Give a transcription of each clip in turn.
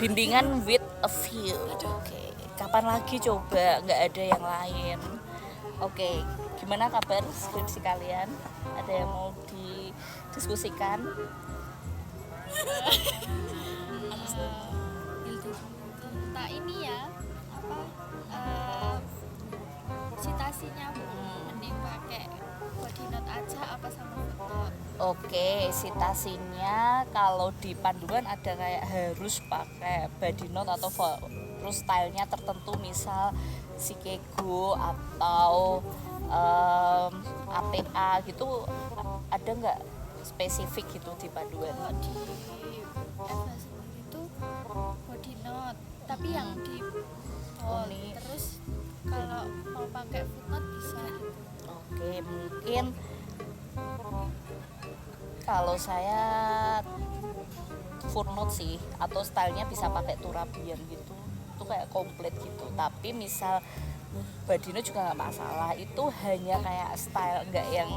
Bimbingan with a view. Oke. Kapan lagi coba? Nggak ada yang lain. Oke. Gimana kabar skripsi kalian? Ada yang mau didiskusikan? Tak ini ya apa citasinya mending pakai body note aja apa sama footnote. Oke, citasinya kalau di panduan ada kayak harus pakai body note atau terus stylenya tertentu, misal Shikego atau APA gitu, ada nggak spesifik gitu di panduan? Kalau di FH sendiri itu body note tapi yang di bold. Terus kalau mau pakai footnote bisa gitu. Oke, mungkin kalau saya footnote sih, atau stylenya bisa pakai turabian gitu, itu kayak komplit gitu. Tapi misal badino juga nggak masalah, itu hanya kayak style, nggak yang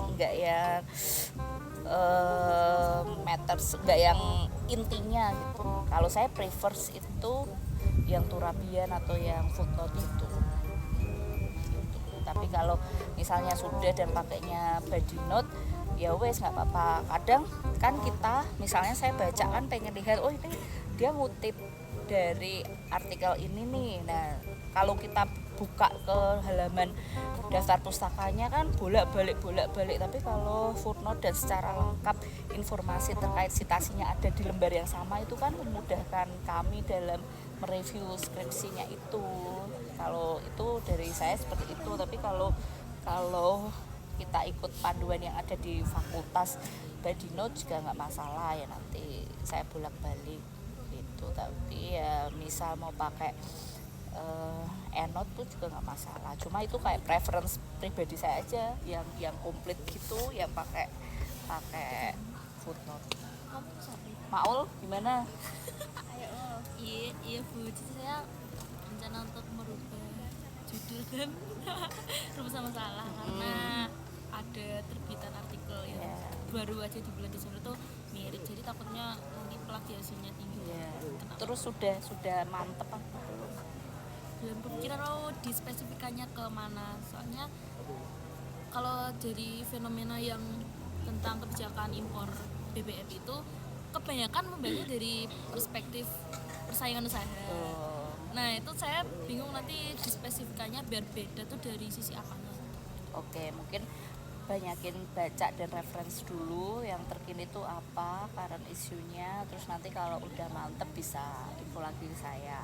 matters, nggak yang intinya gitu. Kalau saya prefer itu yang turabian atau yang footnote itu. Tapi kalau misalnya sudah dan pakainya body note, ya wes nggak apa-apa. Kadang kan kita misalnya saya baca kan pengen lihat, oh ini dia ngutip dari artikel ini nih. Nah kalau kita buka ke halaman daftar pustakanya kan bolak-balik. Tapi kalau footnote dan secara lengkap informasi terkait citasinya ada di lembar yang sama, itu kan memudahkan kami dalam mereview skripsinya itu. Kalau itu dari saya seperti itu. Tapi kalau kita ikut panduan yang ada di fakultas body note juga nggak masalah ya, nanti saya bolak-balik gitu. Tapi ya misal mau pakai EndNote tuh juga nggak masalah. Cuma itu kayak preference pribadi saya aja, yang komplit gitu, yang pakai footnote. Maul gimana? Iya Bu, jadi saya rencana untuk merubah judul dan rumus masalah karena ada terbitan artikel yang baru aja di bulan Desember tuh mirip, jadi takutnya nanti plagiasinya tinggi. Terus sudah mantep apa belum kepikiran dispesifikannya ke mana, soalnya kalau dari fenomena yang tentang kebijakan impor BBM itu kebanyakan membahasnya dari perspektif persaingan usaha. Nah itu saya bingung nanti dispesifikannya biar beda tuh dari sisi apanya. Oke, mungkin banyakin baca dan reference dulu yang terkini itu apa current isunya, terus nanti kalau udah mantep bisa info lagi ke saya.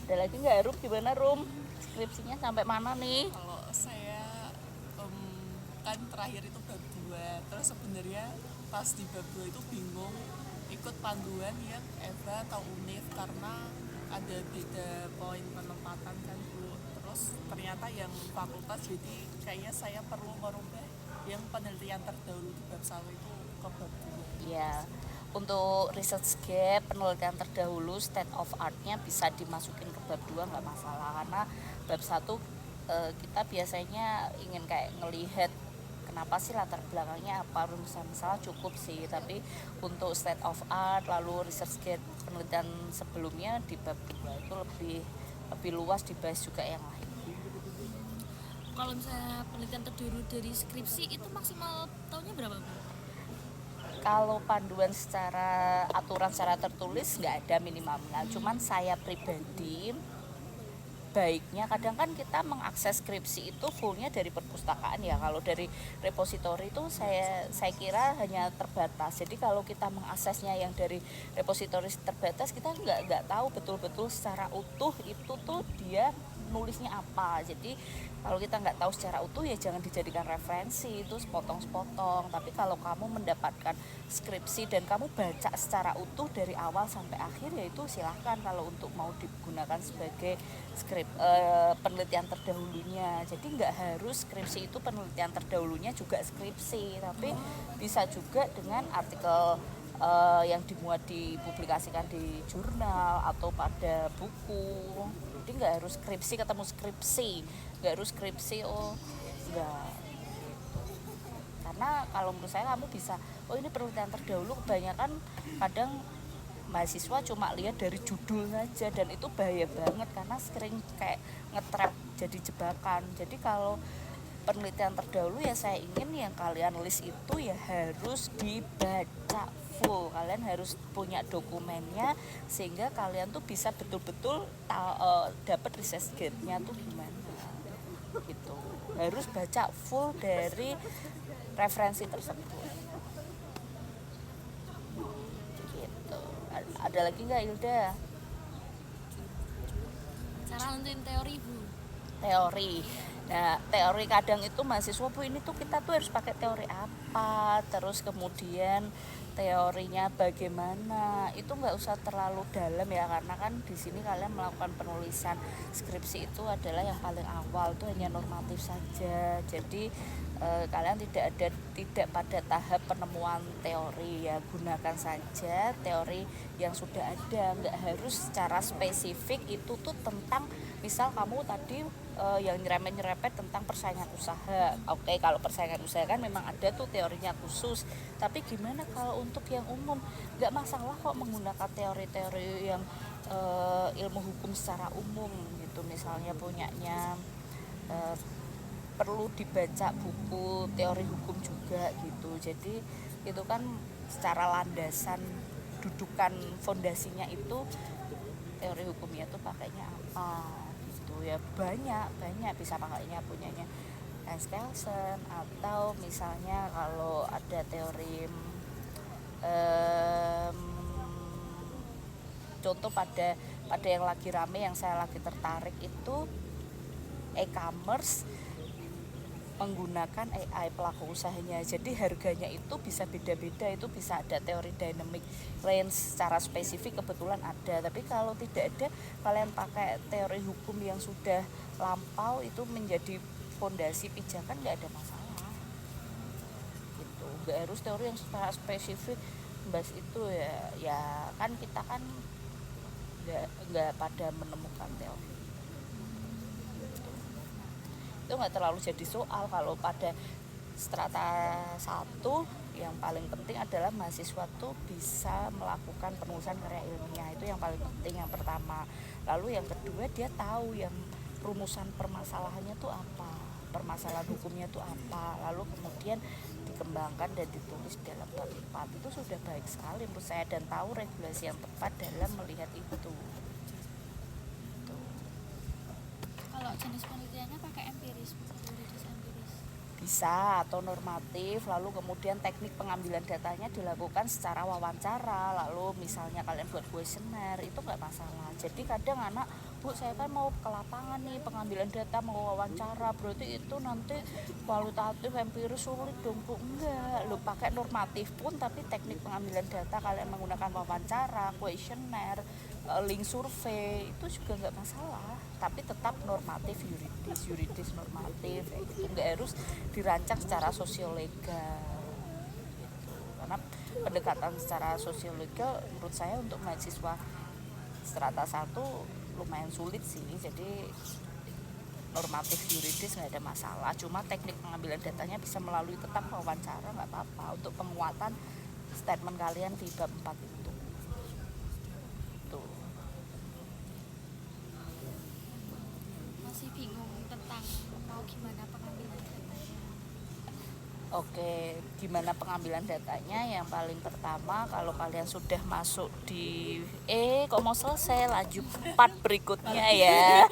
Ada lagi nggak Rum? Gimana Rum? Skripsinya sampai mana nih? Kalau saya kan terakhir itu bab 2, terus sebenarnya pas di bab 2 itu bingung ikut panduan yang EVA atau UNIF karena ada beda poin penempatan kan Bu. Terus ternyata yang fakultas, jadi kayaknya saya perlu merubah yang penelitian terdahulu di bab 1 itu ke bab 2. Ya, untuk research gap penelitian terdahulu state of art-nya bisa dimasukin ke bab 2 nggak masalah, karena bab 1 kita biasanya ingin kayak ngelihat kenapa sih latar belakangnya apa, rumusan masalah cukup sih. Tapi untuk state of art lalu research gap penelitian sebelumnya di bab 2 itu lebih luas dibahas juga yang lain. Kalau misalnya penelitian terdahulu dari skripsi itu maksimal tahunnya berapa Bu? Kalau panduan secara aturan secara tertulis nggak ada minimalnya, cuman saya pribadi baiknya kadang kan kita mengakses skripsi itu fullnya dari perpustakaan ya. Kalau dari repositori itu saya kira hanya terbatas. Jadi kalau kita mengaksesnya yang dari repositori terbatas, kita nggak tahu betul-betul secara utuh itu tuh dia nulisnya apa. Jadi kalau kita nggak tahu secara utuh ya jangan dijadikan referensi, itu sepotong-sepotong. Tapi kalau kamu mendapatkan skripsi dan kamu baca secara utuh dari awal sampai akhir, ya itu silahkan kalau untuk mau digunakan sebagai penelitian terdahulunya. Jadi nggak harus skripsi itu penelitian terdahulunya juga skripsi, tapi bisa juga dengan artikel yang dimuat dipublikasikan di jurnal atau pada buku. Jadi nggak harus skripsi ketemu skripsi, nggak harus skripsi nggak. Karena kalau menurut saya kamu bisa, ini penelitian terdahulu kebanyakan kadang mahasiswa cuma lihat dari judul saja, dan itu bahaya banget karena sering kayak nge-trap jadi jebakan. Jadi kalau penelitian terdahulu ya saya ingin yang kalian list itu ya harus dibaca full, kalian harus punya dokumennya sehingga kalian tuh bisa betul-betul dapat research guide-nya tuh gimana gitu. Harus baca full dari referensi tersebut gitu. Ada lagi nggak Hilda? Cara nentuin teori Bu. Teori. Nah, teori kadang itu mahasiswa Bu ini tuh kita tuh harus pakai teori apa, terus kemudian teorinya bagaimana, itu nggak usah terlalu dalam ya, karena kan di sini kalian melakukan penulisan skripsi itu adalah yang paling awal tuh hanya normatif saja. Jadi kalian tidak pada tahap penemuan teori ya, gunakan saja teori yang sudah ada, nggak harus secara spesifik itu tuh tentang misal kamu tadi yang nyerempet tentang persaingan usaha. Oke, kalau persaingan usaha kan memang ada tuh teorinya khusus, tapi gimana kalau untuk yang umum? Nggak masalah kok menggunakan teori-teori yang ilmu hukum secara umum gitu, misalnya punyanya perlu dibaca buku teori hukum juga gitu. Jadi itu kan secara landasan dudukan fondasinya itu teori hukumnya tuh pakainya apa gitu ya, banyak bisa pakainya punyanya Hans Kelsen, atau misalnya kalau ada teori contoh pada yang lagi rame yang saya lagi tertarik itu e-commerce menggunakan AI pelaku usahanya. Jadi harganya itu bisa beda-beda, itu bisa ada teori dynamic range secara spesifik kebetulan ada. Tapi kalau tidak ada, kalian pakai teori hukum yang sudah lampau itu menjadi fondasi pijakan, nggak ada masalah. Gitu. Nggak harus teori yang secara spesifik bahas itu ya kan kita kan nggak pada menemukan teori. Itu nggak terlalu jadi soal. Kalau pada strata 1 yang paling penting adalah mahasiswa tuh bisa melakukan penulisan karya ilmiah, itu yang paling penting, yang pertama. Lalu yang kedua dia tahu yang rumusan permasalahannya tuh apa, permasalahan hukumnya tuh apa, lalu kemudian dikembangkan dan ditulis dalam bab 4. Itu sudah baik sekali menurut saya, dan tahu regulasi yang tepat dalam melihat itu. Kalau jenis penelitiannya pakai empiris, empiris. Bisa, atau normatif, lalu kemudian teknik pengambilan datanya dilakukan secara wawancara, lalu misalnya kalian buat kuesioner, itu nggak masalah. Jadi kadang anak, Bu saya kan mau ke lapangan nih, pengambilan data mau wawancara, berarti itu nanti kualitatif empiris sulit dong Bu. Enggak, lu pakai normatif pun tapi teknik pengambilan data kalian menggunakan wawancara, kuesioner, link survei, itu juga nggak masalah, tapi tetap normatif yuridis normatif gitu. Nggak harus dirancang secara sosiolegal gitu. Karena pendekatan secara sosiolegal menurut saya untuk mahasiswa strata 1 lumayan sulit sih. Jadi normatif yuridis nggak ada masalah, cuma teknik pengambilan datanya bisa melalui tetap wawancara, nggak apa-apa untuk penguatan statement kalian di bab 4 itu. Masih bingung tentang mau gimana pengambilan datanya. Oke, gimana pengambilan datanya? Yang paling pertama, kalau kalian sudah masuk di kok mau selesai, laju part berikutnya ya.